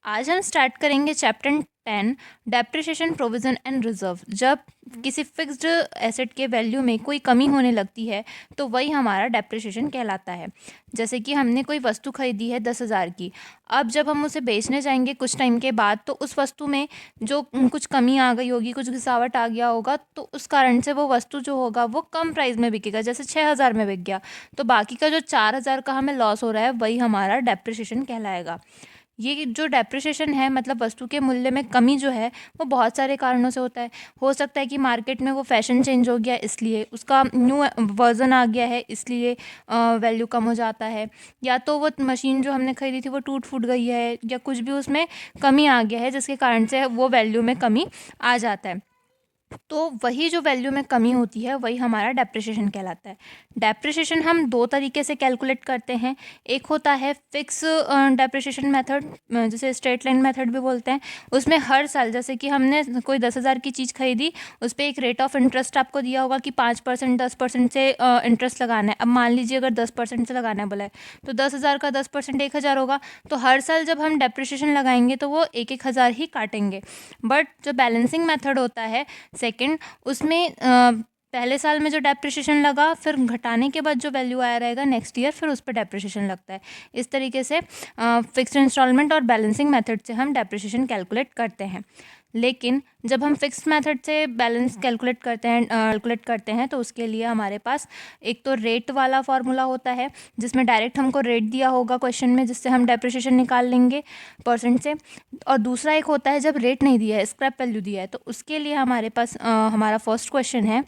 आज हम स्टार्ट करेंगे chapter 10 depreciation provision and reserve. जब किसी फिक्स्ड एसेट के वैल्यू में कोई कमी होने लगती है तो वही हमारा डेप्रिसिएशन कहलाता है। जैसे कि हमने कोई वस्तु खरीदी है 10,000 की, अब जब हम उसे बेचने जाएंगे कुछ टाइम के बाद तो उस वस्तु में जो कुछ कमी आ गई होगी, कुछ घिसावट आ गया होगा, तो उस कारण से वो वस्तु जो होगा वो कम प्राइस में बिकेगा। जैसे 6,000 में बिक गया तो बाकी का जो 4,000 का हमें लॉस हो रहा है वही हमारा डेप्रिसिएशन कहलाएगा। ये जो डेप्रिसिएशन है मतलब वस्तु के मूल्य में कमी जो है वो बहुत सारे कारणों से होता है। हो सकता है कि मार्केट में वो फैशन चेंज हो गया इसलिए, उसका न्यू वर्जन आ गया है इसलिए वैल्यू कम हो जाता है, या तो वो मशीन जो हमने खरीदी थी वो टूट फूट गई है, या कुछ भी उसमें कमी आ गया है जिसके कारण से वो वैल्यू में कमी आ जाता है। तो वही जो वैल्यू में कमी होती है वही हमारा डेप्रिसिएशन कहलाता है। डेप्रिसिएशन हम दो तरीके से कैलकुलेट करते हैं। एक होता है फिक्स डेप्रिसिएशन मेथड, जिसे स्ट्रेट लाइन मेथड भी बोलते हैं। उसमें हर साल जैसे कि हमने कोई 10,000 की चीज़ खरीदी, उस पर एक रेट ऑफ इंटरेस्ट आपको दिया होगा कि 5% 10% से इंटरेस्ट लगाना है। अब मान लीजिए अगर 10% से लगाना है बोला है तो 10,000 का 10% 1,000 होगा। तो हर साल जब हम डेप्रिसिएशन लगाएंगे तो वो 1,000 ही काटेंगे। बट जो बैलेंसिंग मेथड होता है सेकंड, उसमें पहले साल में जो डेप्रिसिएशन लगा फिर घटाने के बाद जो वैल्यू आया रहेगा नेक्स्ट ईयर फिर उस पर डेप्रिसिएशन लगता है। इस तरीके से फिक्स्ड इंस्टॉलमेंट और बैलेंसिंग मेथड से हम डेप्रिसिएशन कैलकुलेट करते हैं। लेकिन जब हम फिक्स्ड मेथड से बैलेंस कैलकुलेट करते हैं तो उसके लिए हमारे पास एक तो रेट वाला फार्मूला होता है जिसमें डायरेक्ट हमको रेट दिया होगा क्वेश्चन में, जिससे हम डेप्रिसिएशन निकाल लेंगे परसेंट से। और दूसरा एक होता है जब रेट नहीं दिया है, स्क्रैप वैल्यू दिया है, तो उसके लिए हमारे पास हमारा फर्स्ट क्वेश्चन है।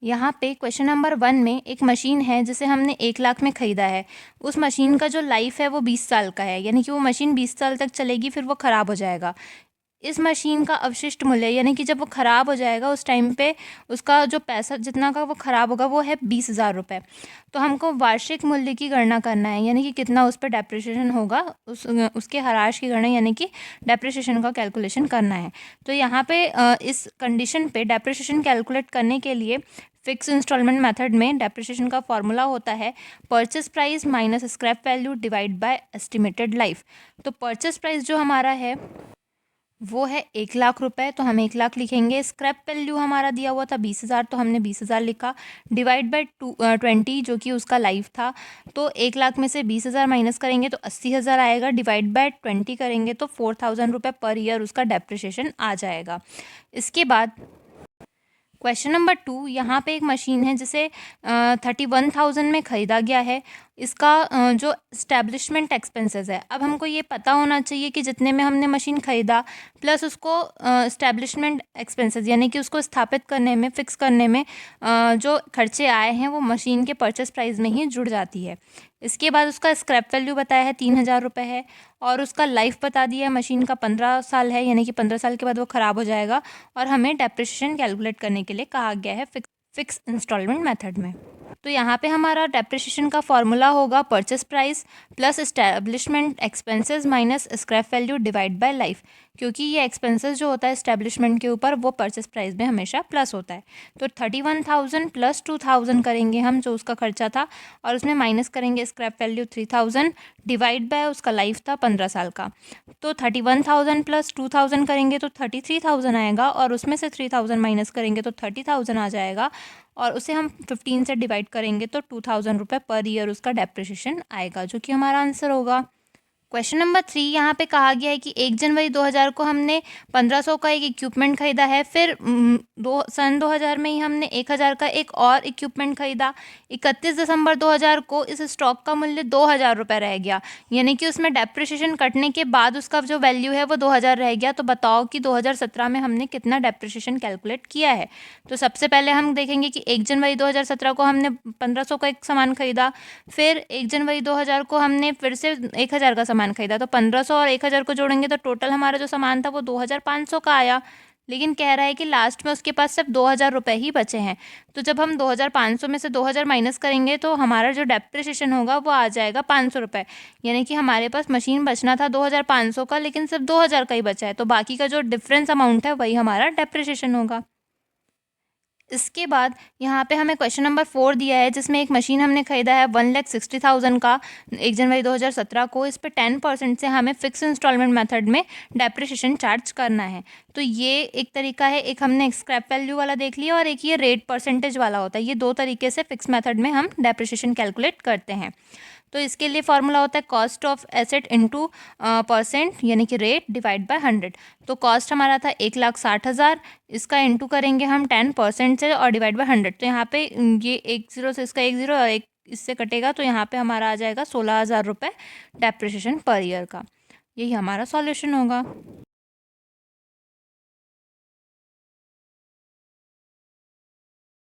यहाँ पे क्वेश्चन नंबर 1 में एक मशीन है जिसे हमने 1,00,000 में ख़रीदा है। उस मशीन का जो लाइफ है वो 20 साल का है, यानी कि वो मशीन 20 साल तक चलेगी फिर वो ख़राब हो जाएगा। इस मशीन का अवशिष्ट मूल्य यानी कि जब वो ख़राब हो जाएगा उस टाइम पे उसका जो पैसा जितना का वो ख़राब होगा वो है 20,000 रुपये। तो हमको वार्षिक मूल्य की गणना करना है, यानी कि कितना उस पर डेप्रिसिएशन होगा, उसके ह्रास की गणना यानी कि डेप्रिसिएशन का कैलकुलेशन करना है। तो यहाँ पे इस कंडीशन पे डेप्रिसिएशन कैलकुलेट करने के लिए फिक्स इंस्टॉलमेंट मेथड में डेप्रिसिएशन का फॉर्मूला होता है purchase price minus scrap value divide by estimated life. तो परचेस प्राइस जो हमारा है वो है 1,00,000 रुपये, तो हम 1,00,000 लिखेंगे। स्क्रैप वैल्यू हमारा दिया हुआ था 20,000, तो हमने 20,000 लिखा। डिवाइड बाय 20 जो कि उसका लाइफ था, तो 1,00,000 में से 20,000 माइनस करेंगे तो 80,000 आएगा। डिवाइड बाय 20 करेंगे तो 4,000 रुपये पर ईयर उसका डेप्रिसिएशन आ जाएगा। इसके बाद क्वेश्चन नंबर 2, यहाँ पे एक मशीन है जिसे 31,000 में ख़रीदा गया है। इसका जो इस्टेब्लिशमेंट एक्सपेंसेस है, अब हमको ये पता होना चाहिए कि जितने में हमने मशीन ख़रीदा प्लस उसको इस्टेब्लिशमेंट एक्सपेंसेस यानी कि उसको स्थापित करने में, फिक्स करने में जो खर्चे आए हैं वो मशीन के परचेस प्राइस में ही जुड़ जाती है। इसके बाद उसका स्क्रैप वैल्यू बताया है 3,000 रुपये है, और उसका लाइफ बता दिया है मशीन का 15 साल है, यानी कि 15 साल के बाद वो ख़राब हो जाएगा। और हमें डेप्रिसिएशन कैलकुलेट करने के लिए कहा गया है फिक्स इंस्टॉलमेंट मेथड में। तो यहाँ पे हमारा डेप्रिसिएशन का फॉर्मूला होगा purchase price plus establishment expenses minus scrap value divide by life, क्योंकि ये एक्सपेंसेस जो होता है इस्टेब्लिशमेंट के ऊपर वो परचेस प्राइस में हमेशा प्लस होता है। तो 31,000 प्लस 2,000 करेंगे हम जो उसका खर्चा था, और उसमें माइनस करेंगे स्क्रैप वैल्यू 3,000 डिवाइड बाय उसका लाइफ था 15 साल का। तो 31,000 प्लस 2,000 करेंगे तो 33,000 आएगा, और उसमें से 3,000 माइनस करेंगे तो 30,000 आ जाएगा, और उसे हम 15 से डिवाइड करेंगे तो 2,000 रुपये पर ईयर उसका डेप्रिसिएशन आएगा, जो कि हमारा आंसर होगा। क्वेश्चन नंबर 3, यहाँ पे कहा गया है कि 1 जनवरी 2000 को हमने 1,500 का एक इक्विपमेंट खरीदा है, फिर सन 2000 में ही हमने 1,000 का एक और इक्विपमेंट खरीदा। 31 दिसंबर 2000 को इस स्टॉक का मूल्य 2,000 रुपये रह गया, यानी कि उसमें डेप्रिसिएशन कटने के बाद उसका जो वैल्यू है वो 2,000 रह गया। तो बताओ कि 2017 में हमने कितना डेप्रिसिएशन कैलकुलेट किया है। तो सबसे पहले हम देखेंगे कि 1 जनवरी 2017 को हमने 1,500 का एक सामान खरीदा, फिर 1 जनवरी 2000 को हमने फिर से 1,000 का सामान खरीदा। तो 1,500 और 1,000 को जोड़ेंगे तो टोटल हमारा जो सामान था वो 2,500 का आया। लेकिन कह रहा है कि लास्ट में उसके पास सिर्फ 2,000 रुपये ही बचे हैं। तो जब हम 2,500 में से 2,000 माइनस करेंगे तो हमारा जो डेप्रिसिएशन होगा वो आ जाएगा 500 रुपये, यानी कि हमारे पास मशीन बचना था 2,500 का, लेकिन सिर्फ 2,000 का ही बचा है। तो बाकी का जो डिफरेंस अमाउंट है वही हमारा डेप्रिसिएशन होगा। इसके बाद यहाँ पे हमें क्वेश्चन नंबर 4 दिया है, जिसमें एक मशीन हमने खरीदा है 1,60,000 का 1 जनवरी 2017 को। इस पे 10% से हमें फिक्स इंस्टॉलमेंट मेथड में डेप्रिसिएशन चार्ज करना है। तो ये एक तरीका है, एक हमने स्क्रैप वैल्यू वाला देख लिया और एक ये रेट परसेंटेज वाला होता है। ये दो तरीके से फिक्स मेथड में हम डेप्रिसिएशन कैलकुलेट करते हैं। तो इसके लिए फॉर्मूला होता है cost of asset into percent, यानी कि रेट डिवाइड बाय 100। तो कॉस्ट हमारा था 1,60,000, इसका इंटू करेंगे हम 10% से और डिवाइड बाय 100। तो यहाँ पे ये एक ज़ीरो से इसका एक ज़ीरो और एक इससे कटेगा, तो यहाँ पे हमारा आ जाएगा 16,000 रुपये डेप्रिसिएशन पर ईयर का। यही हमारा सॉल्यूशन होगा।